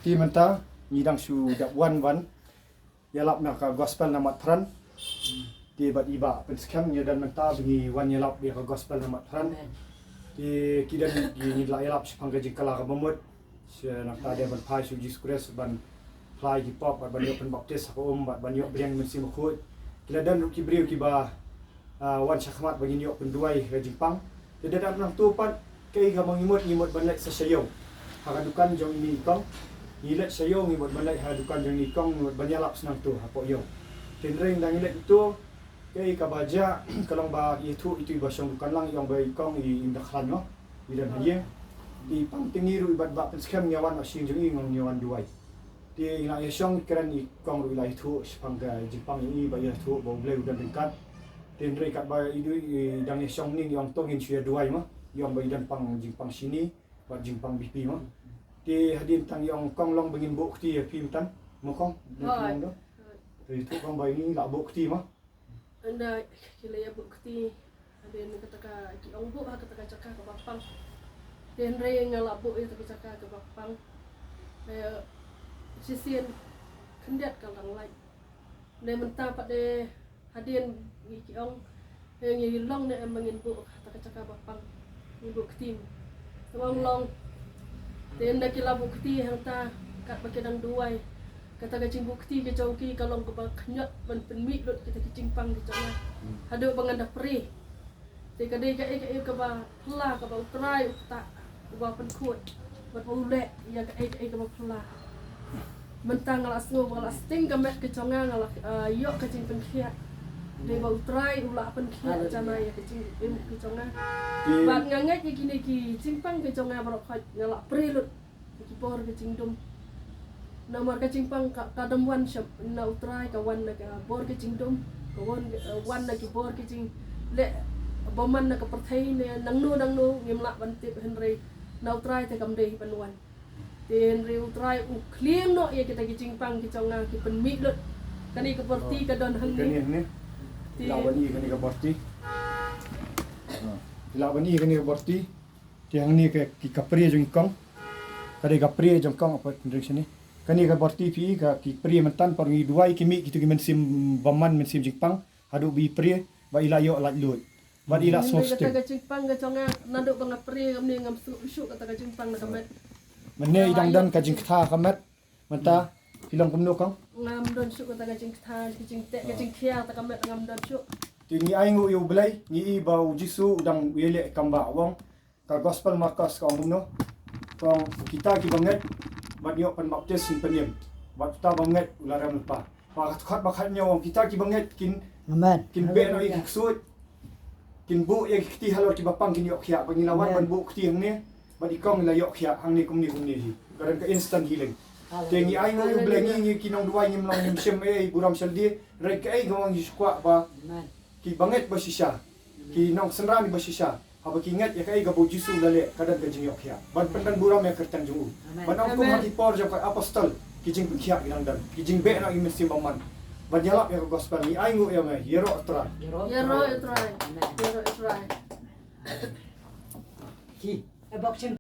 ti menta ngidang su dap wan yalap na ka gospel na matran ti bat iba penskam nya dan menta bagi wan yalap dia ka gospel na matran ti kidan ni la yalap sepang ka jingkala ka bomot sia nak ta dia ban pai su Jesus Christ ban fly ki pop ban yo pen baptis ko ban yo briang mensi mkhut kila dan ki briu ki ba wan syakmat bagi yo penduai ka jingpang ti dan nang tu pat kai ka mangimot ban lek sa sayo hakadukan jong ini kong ilet sayo ngibot ban lek hakadukan jong ini kong ngibot ban yalap senang tu hapo yo tinring dang ilet itu kai ka baja kalong ba itu iba syong dukan lang yang bai kong i indakhan no idan haye di pang tingiru ibat ba penskam nyawan asying jong i ngong nyawan duai ti ina syong keren i kong ru ilai tu sepangga jipang ini ba ya tu bo bleu dan dekat tinring kat ba idu dang syong ning yang tongin syia duai mah yang bai dan pang jipang sini bat jingpang BP mah ti hadin tang yang kong long bengin buk ti pi tan mo kong do itu kong bai ni la buk ti mah anda kila ya buk ti hadin kata ki ong buk kata cakap ke bapang den re ngala buk itu cakap ke bapang sisian kendat kalang lai ne menta pada hadin ki ong yang long ne bengin buk kata cakap bapang ni buk ti long tenda kila bukti hang ta kat bakidang duai kata kacing bukti ke jauki kalau ke baknyot ban penmi lot kita kicing pang ke jauh hadu banganda pri te kadai ke ba pla ke ba utrai utak ba penkut bat ulek ya ke ba pla mentang ngalas ngo ngalas ting ke met ke jonga ngalas yok kacing penkhia de ba utrai ula penkhia jana ya kacing ke jonga bat ngangat ki kini ki cimpang ke jonga barok ngalak prelut ki por ke cingdum nomor ke cimpang kadam wan shop na utrai ka wan na ka bor ke cingdum ka wan na ki bor ke cing le boman na ka perthai ne nang no ngimla ban tip henry na utrai te kam dei banwan te henry utrai u kliem no ya kita ki cimpang ki jonga ki penmi lut kani ke porti ka don hang ni lawani kani ka porti lawani kani ka porti tiang ni ke ki kapri jong kong kade kapri jong kong apa ndrik sini kani ka porti pi ka ki pri mentan por ngi duai kimi kitu ki mensim baman mensim jipang hadu bi pri ba ila yo lat lut ba ila smokestick kata ka jipang ka jonga nanduk bang pri ngam ni ngam su kata ka jipang na kamet menne idang dan ka jing tha kamet menta hilang kumno kong ngam don su kata ka jing tha ki jing te ka jing khia ta kamet ngam don su tingi aingu yu belai ni bau jisu udang wele kamba wong ka gospel markas ka umno kong kita ki banget bat yo pen baptis sin penyem bat ta banget ularam lupa pak khat bakhat nyaw kita ki banget kin amen kin be no ik sut kin bu ye kiti halor ki bapang kin yo khia pengilawan ban bu kiti hang ne bat ikong la yo khia hang ni kum ni hi kadang ka instant healing tengi aingu yu belai ngi kinong duai nyim long nyim sem buram seldi rek ai gawang iskwa ba ki banget basisya ki nong senrami basisya apa ki ingat ya kai gabo jisu lale kadang gajing yok ya ban pendan buram ya kertang jungu ban aku hati por jam kai apostol ki jing khia gilang dan ki jing be na imesi maman ban yalap ya gospel ni aingu ya me yero tra yero utrai ki e bok chen